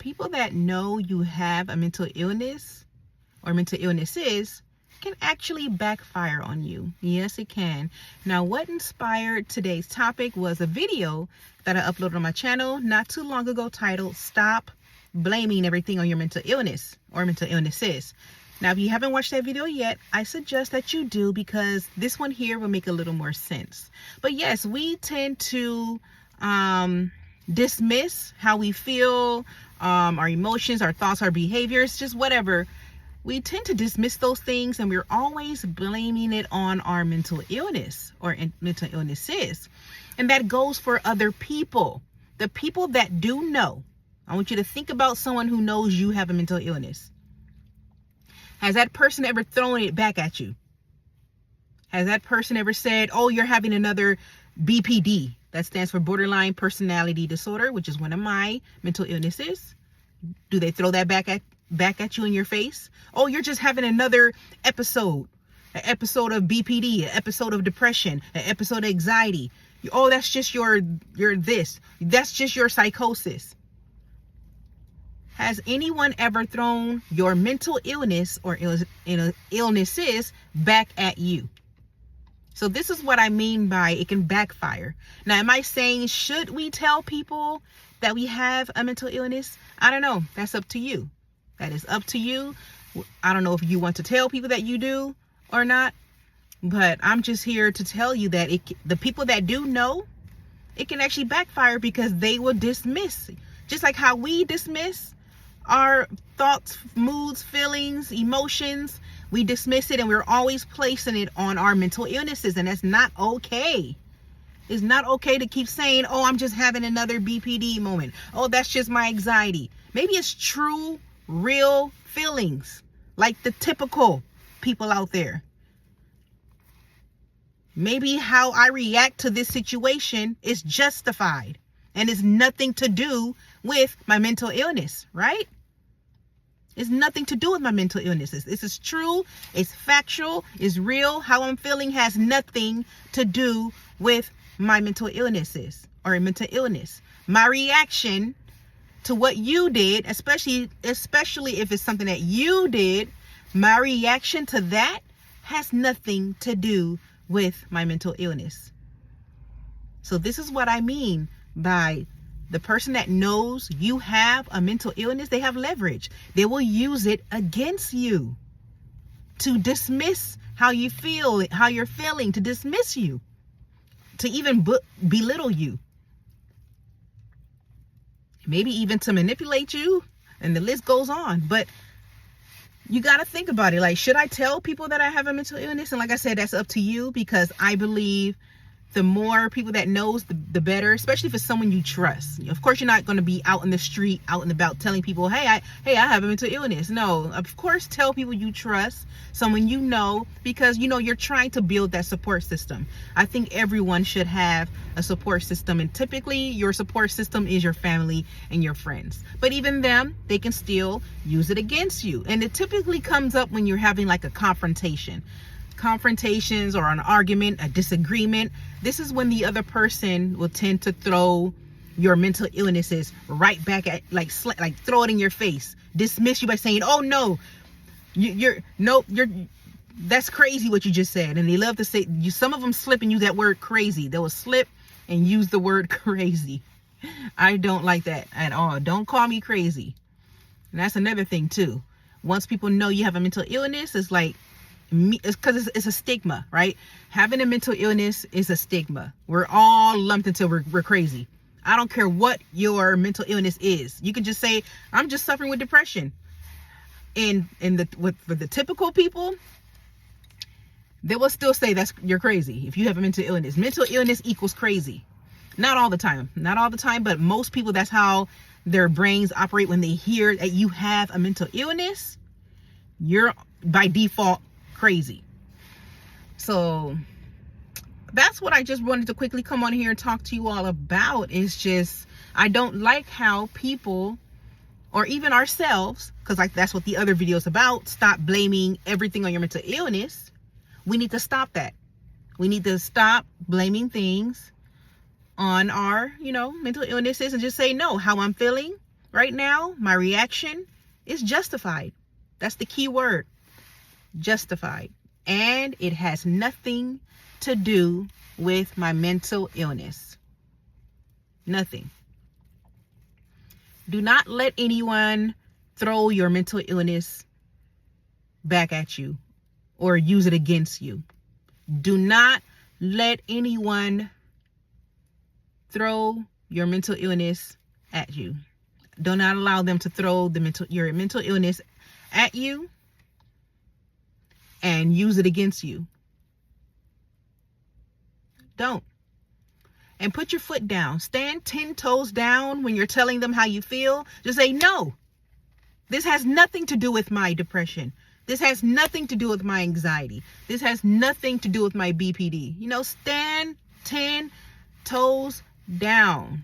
people that know you have a mental illness or mental illnesses can actually backfire on you. Yes, it can. Now, what inspired today's topic was a video that I uploaded on my channel not too long ago titled "Stop Blaming Everything on Your Mental Illness or Mental Illnesses." Now, if you haven't watched that video yet, I suggest that you do, because this one here will make a little more sense. But yes, we tend to dismiss how we feel, our emotions, our thoughts, our behaviors, just whatever. We tend to dismiss those things, and we're always blaming it on our mental illness or mental illnesses. And that goes for other people. The people that do know. I want you to think about someone who knows you have a mental illness. Has that person ever thrown it back at you? Has that person ever said, oh, you're having another BPD? That stands for borderline personality disorder, which is one of my mental illnesses. Do they throw that back at you in your face? Oh, you're just having another episode. An episode of BPD, an episode of depression, an episode of anxiety. Oh, that's just your this. That's just your psychosis. Has anyone ever thrown your mental illness or illnesses back at you? So this is what I mean by it can backfire. Now, am I saying should we tell people that we have a mental illness? I don't know. That's up to you. That is up to you. I don't know if you want to tell people that you do or not, but I'm just here to tell you that the people that do know, it can actually backfire, because they will dismiss, just like how we dismiss our thoughts, moods, feelings, emotions. We dismiss it, and we're always placing it on our mental illnesses, and that's not okay. It's not okay to keep saying, oh, I'm just having another BPD moment. Oh, that's just my anxiety. Maybe it's true, real feelings, like the typical people out there. Maybe how I react to this situation is justified, and it's nothing to do with my mental illness, right? It's nothing to do with my mental illnesses. This is true. It's factual. It's real. How I'm feeling has nothing to do with my mental illnesses or mental illness. My reaction to what you did, especially if it's something that you did, my reaction to that has nothing to do with my mental illness. So this is what I mean by the person that knows you have a mental illness. They have leverage. They will use it against you to dismiss how you feel, how you're feeling, to dismiss you, to even belittle you, maybe even to manipulate you, and the list goes on. But you got to think about it. Like, should I tell people that I have a mental illness? And like I said, that's up to you, because I believe the more people that knows, the better, especially if it's someone you trust. Of course, you're not going to be out in the street, out and about telling people, hey, I have a mental illness. No, of course, tell people you trust, someone you know, because, you know, you're trying to build that support system. I think everyone should have a support system, and typically your support system is your family and your friends. But even them, they can still use it against you. And it typically comes up when you're having like a confrontations or an argument, a disagreement. This is when the other person will tend to throw your mental illnesses right back at, like throw it in your face, dismiss you by saying, oh no, you're that's crazy what you just said. And they love to say, some of them slip and use that word crazy. They will slip and use the word crazy. I don't like that at all. Don't call me crazy. And that's another thing too. Once people know you have a mental illness, it's like, it's because it's a stigma, right? Having a mental illness is a stigma. We're all lumped until we're crazy. I don't care what your mental illness is. You can just say, I'm just suffering with depression. For the typical people, they will still say you're crazy if you have a mental illness. Mental illness equals crazy. Not all the time, but most people, that's how their brains operate. When they hear that you have a mental illness, you're by default crazy. So that's what I just wanted to quickly come on here and talk to you all about. Is just, I don't like how people, or even ourselves, because like that's what the other video is about, stop blaming everything on your mental illness. We need to stop that. We need to stop blaming things on our, mental illnesses, and just say, no, how I'm feeling right now, my reaction is justified. That's the key word, justified. And it has nothing to do with my mental illness. Nothing. Do not let anyone throw your mental illness back at you or use it against you. Do not let anyone throw your mental illness at you. Do not allow them to throw your mental illness at you and use it against you. Don't. And put your foot down. Stand 10 toes down when you're telling them how you feel. Just say, no, this has nothing to do with my depression. This has nothing to do with my anxiety. This has nothing to do with my BPD. You know, stand 10 toes down.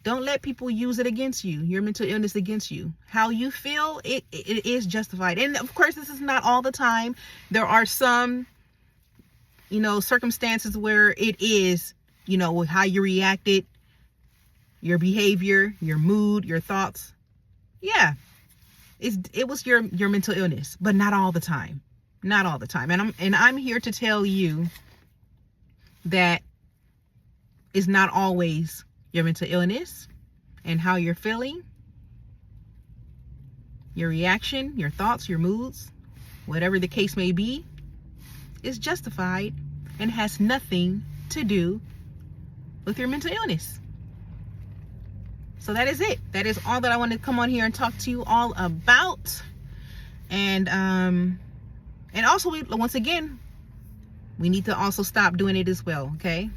Don't let people use it against you, your mental illness against you. How you feel, it is justified. And of course, this is not all the time. There are some, circumstances where it is, with how you reacted, your behavior, your mood, your thoughts. Yeah, it was your mental illness, but not all the time. Not all the time. And I'm here to tell you that it's not always your mental illness and how you're feeling, your reaction, your thoughts, your moods, whatever the case may be, is justified and has nothing to do with your mental illness. So that is it. That is all that I wanted to come on here and talk to you all about. And also, once again, we need to also stop doing it as well, okay?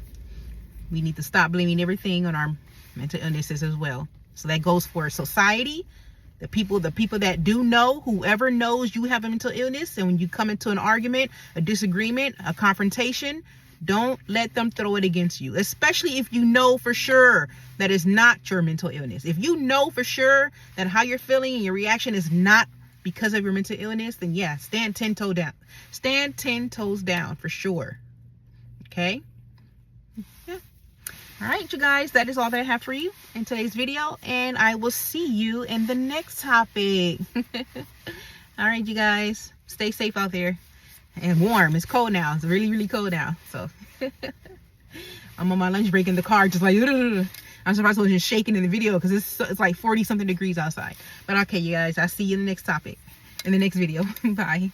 We need to stop blaming everything on our mental illnesses as well. So that goes for society, the people that do know, whoever knows you have a mental illness, and when you come into an argument, a disagreement, a confrontation, don't let them throw it against you, especially if you know for sure that it's not your mental illness. If you know for sure that how you're feeling and your reaction is not because of your mental illness, then yeah, stand 10 toes down. Stand 10 toes down for sure. Okay? Yeah. All right, you guys, that is all that I have for you in today's video, and I will see you in the next topic. All right, you guys, stay safe out there and warm. It's cold now. It's really, really cold now. So I'm on my lunch break in the car, just like, I'm surprised I was just shaking in the video because it's like 40 something degrees outside. But okay, you guys, I'll see you in the next topic, in the next video. Bye.